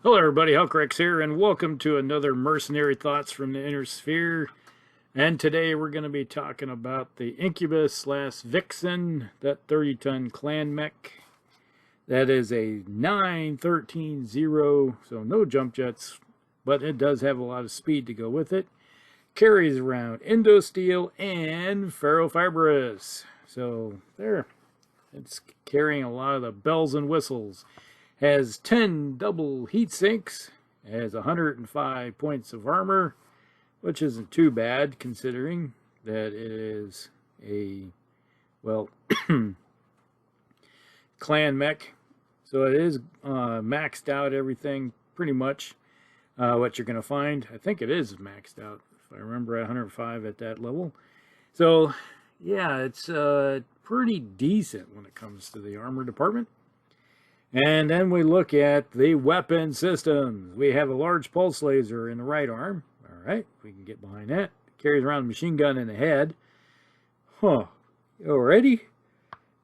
Hello everybody, Hellcrex here, and welcome to another Mercenary Thoughts from the Inner Sphere. And today we're going to be talking about the Incubus slash Vixen, that 30-ton clan mech. That is a 913-0, so no jump jets, but it does have a lot of speed to go with it. Carries around Indosteel and Ferrofibrous. So there, it's carrying a lot of the bells and whistles. Has 10 double heat sinks, has 105 points of armor, which isn't too bad considering that it is a, well, clan mech. So it is maxed out everything pretty much what you're going to find. I think it is maxed out, if I remember, at 105 at that level. So yeah, it's pretty decent when it comes to the armor department. And then we look at the weapon systems. We have a large pulse laser in the right arm. All right, we can get behind that. Carries around a machine gun in the head. Alrighty.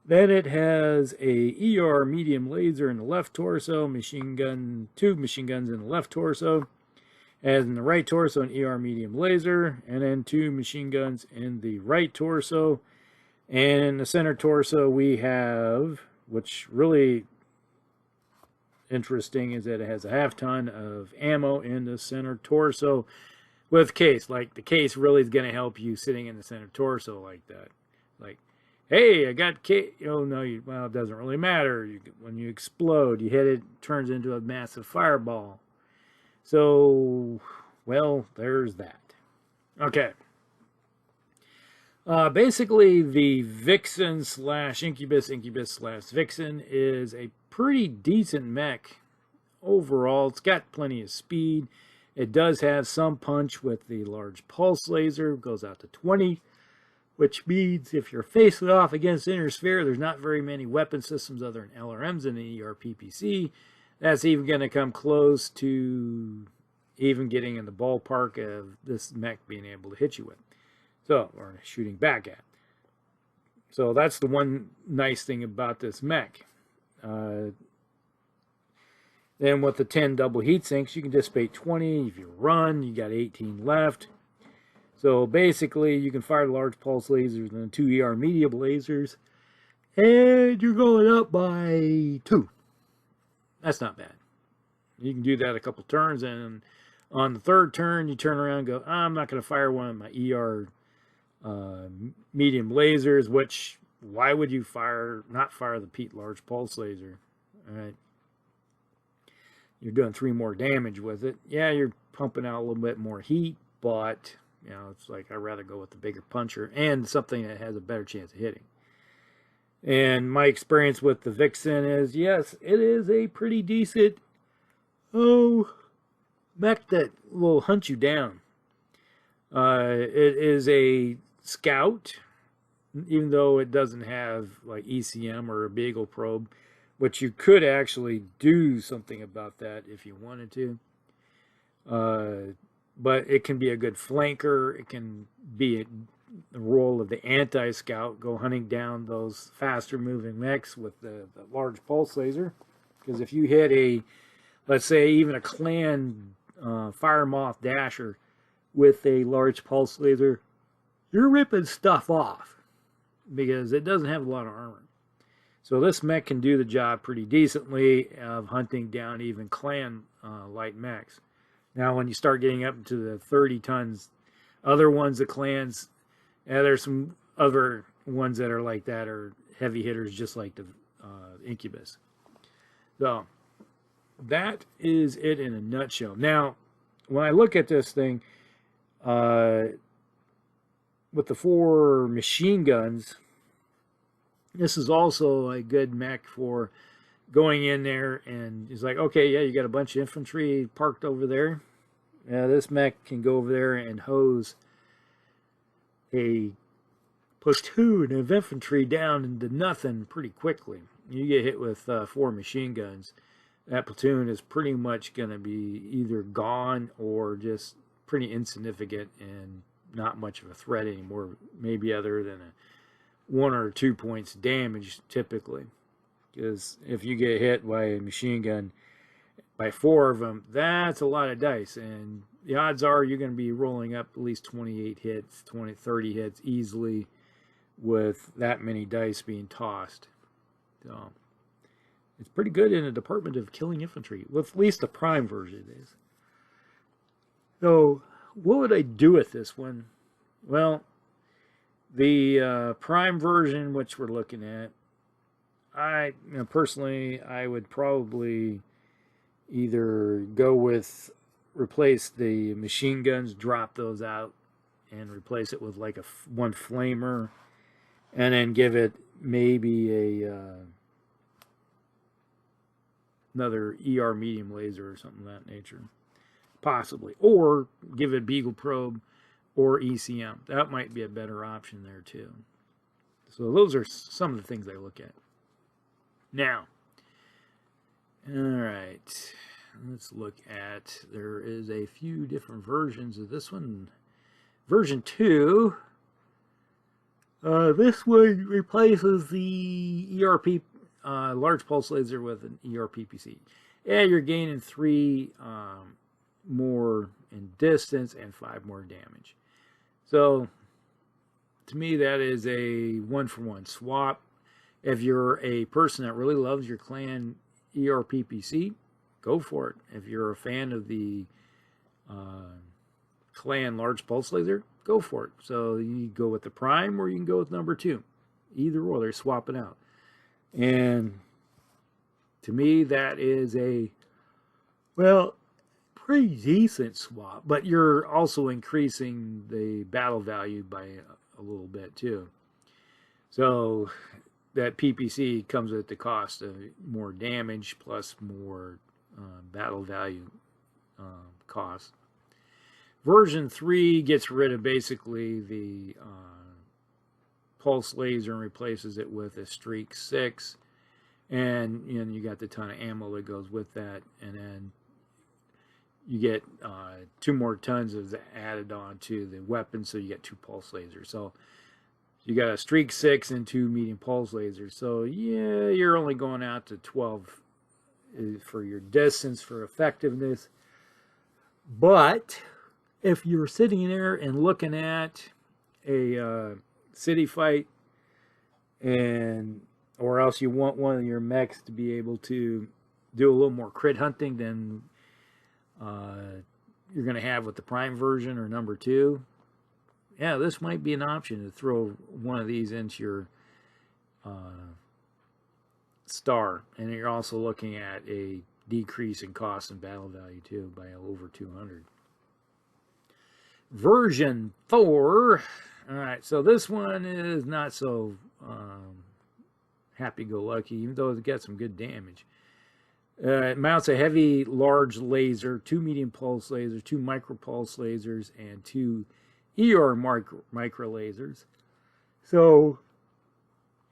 Then it has a ER medium laser in the left torso, two machine guns in the left torso. As in the right torso, an ER medium laser, and then two machine guns in the right torso. And in the center torso, we have, which really interesting, is that it has a half-ton of ammo in the center torso with case. Like, the case really is going to help you sitting in the center torso like that. Like, hey, I got case. Oh, no, well, it doesn't really matter. When you explode, you hit it, it turns into a massive fireball. So, well, there's that. Okay. Basically, the Vixen slash Incubus slash Vixen is a pretty decent mech overall. It's got plenty of speed. It does have some punch with the large pulse laser. It goes out to 20, which means if you're facing off against Inner Sphere, there's not very many weapon systems other than LRMs in the ERPPC. That's even going to come close to even getting in the ballpark of this mech being able to hit you with. So, or shooting back at. So that's the one nice thing about this mech. Then with the 10 double heat sinks, you can dissipate 20. If you run, you got 18 left. So basically, you can fire the large pulse lasers and the two ER medium lasers, and you're going up by 2. That's not bad. You can do that a couple turns, and on the third turn, you turn around and go, I'm not going to fire one of my ER medium lasers, which, why would you not fire the large pulse laser? All right, you're doing 3 more damage with it. Yeah, you're pumping out a little bit more heat, but you know, it's like I'd rather go with the bigger puncher and something that has a better chance of hitting. And my experience with the Vixen is, yes, it is a pretty decent mech that will hunt you down. It is a scout, even though it doesn't have like ECM or a Beagle probe, which you could actually do something about that if you wanted to. But it can be a good flanker. It can be the role of the anti-scout, go hunting down those faster moving mechs with the large pulse laser. Because if you hit let's say even a clan Fire Moth Dasher with a large pulse laser, you're ripping stuff off because it doesn't have a lot of armor. So this mech can do the job pretty decently of hunting down even clan light mechs. Now when you start getting up into the 30 tons, other ones, the clans, there's some other ones that are like that, are heavy hitters just like the Incubus. So that is it in a nutshell. Now when I look at this thing, with the 4 machine guns, this is also a good mech for going in there and it's like, okay, yeah, you got a bunch of infantry parked over there. Yeah, this mech can go over there and hose a platoon of infantry down into nothing pretty quickly. You get hit with 4 machine guns, that platoon is pretty much going to be either gone or just pretty insignificant and not much of a threat anymore, maybe other than a 1 or 2 points damage typically. Because if you get hit by a machine gun by 4 of them, that's a lot of dice. And the odds are you're going to be rolling up at least 28 hits, 30 hits easily with that many dice being tossed. So it's pretty good in the department of killing infantry, with at least the prime version is. So what would I do with this one? Well, the prime version, which we're looking at, personally, I would probably either go with replace the machine guns, drop those out, and replace it with like one flamer, and then give it maybe another ER medium laser or something of that nature, possibly, or give it Beagle probe or ECM. That might be a better option there too. So those are some of the things I look at. Now, all right, let's look at, there is a few different versions of this one. Version 2, this one replaces the ERP large pulse laser with an ERPPC. Yeah, you're gaining 3 more in distance and 5 more damage. So, to me, that is a one-for-one swap. If you're a person that really loves your clan ERPPC, go for it. If you're a fan of the clan large pulse laser, go for it. So you go with the prime or you can go with number 2. Either or, they're swapping out. And to me, that is a, well, pretty decent swap. But you're also increasing the battle value by a little bit too. So that PPC comes at the cost of more damage plus more battle value cost. Version 3 gets rid of basically the pulse laser and replaces it with a Streak 6. And you got the ton of ammo that goes with that. And then you get 2 more tons of that added on to the weapon, so you get 2 pulse lasers. So you got a Streak 6 and 2 medium pulse lasers. So yeah, you're only going out to 12 for your distance for effectiveness. But if you're sitting there and looking at a city fight, or else you want one of your mechs to be able to do a little more crit hunting than you're going to have with the prime version or number 2, yeah, this might be an option to throw one of these into your star. And you're also looking at a decrease in cost and battle value too by over 200. Version 4. All right, so this one is not so happy-go-lucky, even though it got some good damage. It mounts a heavy, large laser, 2 medium pulse lasers, 2 micro pulse lasers, and 2 ER micro lasers. So,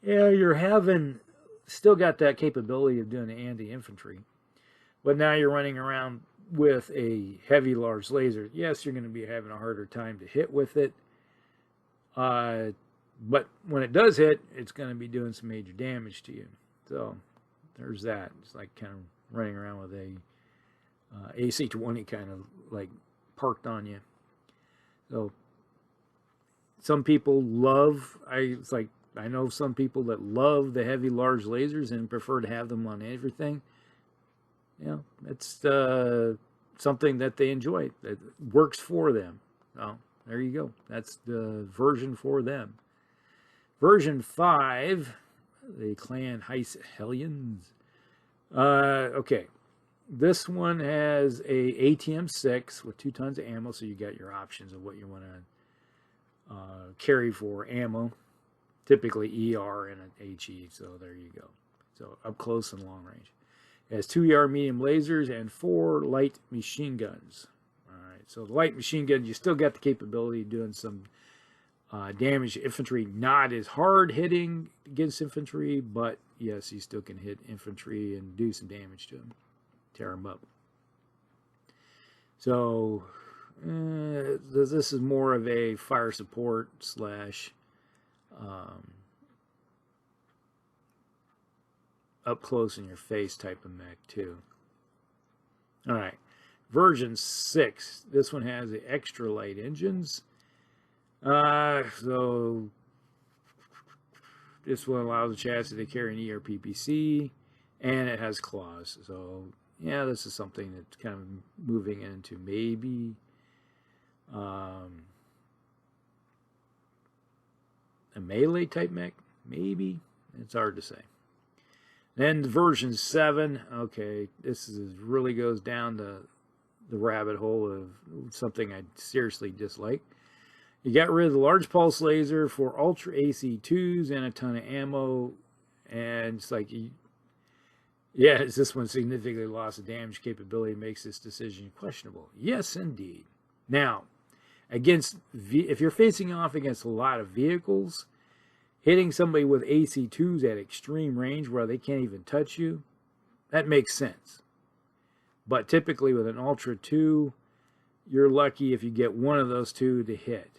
yeah, you're still got that capability of doing anti-infantry, but now you're running around with a heavy, large laser. Yes, you're going to be having a harder time to hit with it, but when it does hit, it's going to be doing some major damage to you. So there's that. It's like kind of running around with a AC-20 kind of like parked on you. So some people I know some people that love the heavy, large lasers and prefer to have them on everything. It's something that they enjoy, that works for them. So there you go. That's the version for them. Version 5, the Clan Hellions. Okay, this one has a ATM-6 with 2 tons of ammo, so you got your options of what you want to carry for ammo. Typically ER and an HE, so there you go. So up close and long range. It has 2 ER medium lasers and 4 light machine guns. All right, so the light machine gun, you still got the capability of doing some damage to infantry. Not as hard hitting against infantry, but yes, you still can hit infantry and do some damage to them, tear them up. So this is more of a fire support slash up close in your face type of mech too. All right, version 6. This one has the extra light engines. So this one allows the chassis to carry an ERPPC, and it has claws. So yeah, this is something that's kind of moving into maybe a melee type mech, maybe. It's hard to say. Then version 7, okay, this is really goes down the rabbit hole of something I seriously dislike. You got rid of the large pulse laser for Ultra AC2s and a ton of ammo, and it's like, yeah, is this one significantly lost the damage capability makes this decision questionable? Yes, indeed. Now, if you're facing off against a lot of vehicles, hitting somebody with AC2s at extreme range where they can't even touch you, that makes sense. But typically with an Ultra 2, you're lucky if you get one of those two to hit.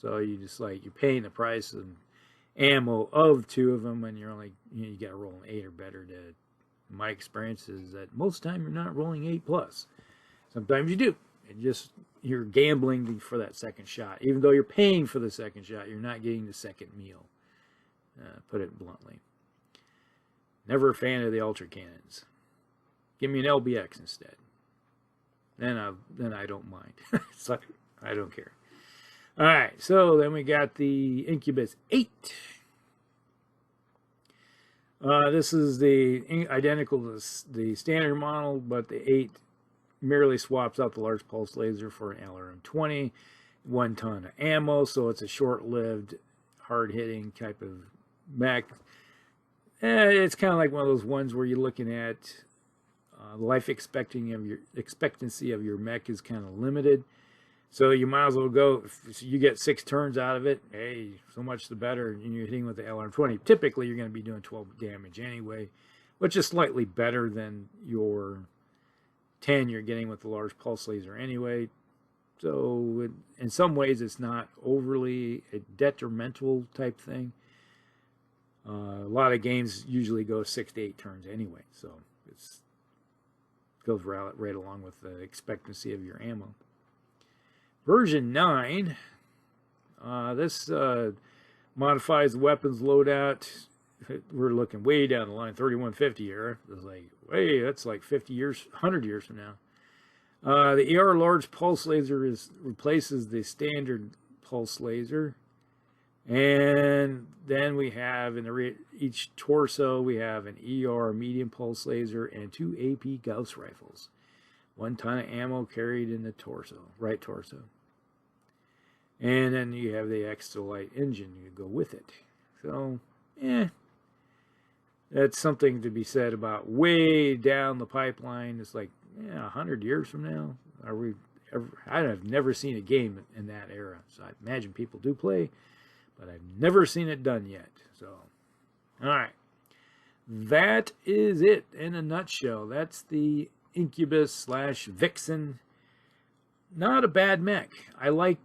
So you just like, you're paying the price of ammo of 2 of them, and you're only, you got to roll an 8 or better. My experience is that most of the time you're not rolling 8+. Sometimes you do. You're gambling for that second shot. Even though you're paying for the second shot, you're not getting the second meal. Put it bluntly. Never a fan of the Ultra Cannons. Give me an LBX instead. Then I don't mind. It's like, I don't care. All right, so then we got the Incubus 8. This is identical to the standard model, but the 8 merely swaps out the large pulse laser for an LRM-20, 1 ton of ammo, so it's a short-lived, hard-hitting type of mech. It's kind of like one of those ones where you're looking at life expectancy of your mech is kind of limited. So you might as well go, if you get 6 turns out of it, hey, so much the better. And you're hitting with the LRM-20. Typically, you're going to be doing 12 damage anyway, which is slightly better than your 10 you're getting with the large pulse laser anyway. So in some ways, it's not overly a detrimental type thing. A lot of games usually go 6 to 8 turns anyway, so it goes right along with the expectancy of your ammo. Version 9, this modifies the weapons loadout. We're looking way down the line, 3150 era. It's like, hey, that's like 50 years, 100 years from now. The ER large pulse laser replaces the standard pulse laser. And then we have in each torso, we have an ER medium pulse laser and 2 AP Gauss rifles. 1 ton of ammo carried in the torso, right torso. And then you have the extra light engine you go with it. So, that's something to be said about way down the pipeline. It's like, 100 years from now, I have never seen a game in that era. So I imagine people do play, but I've never seen it done yet. So, all right. That is it in a nutshell. That's the Incubus / Vixen. Not a bad mech. I like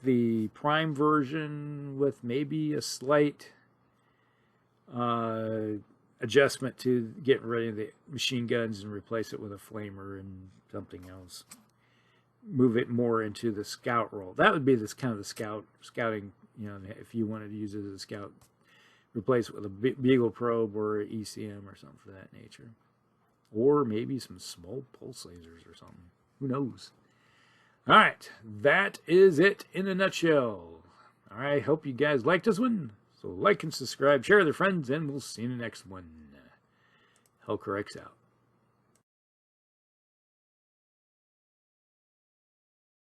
the Prime version with maybe a slight adjustment to getting rid of the machine guns and replace it with a flamer and something else. Move it more into the scout role. That would be this kind of the scouting, if you wanted to use it as a scout. Replace it with a Beagle probe or an ECM or something for that nature. Or maybe some small pulse lasers or something. Who knows? All right, that is it in a nutshell. All right, hope you guys liked this one. So like and subscribe, share with your friends, and we'll see you in the next one. Hellcorrects out.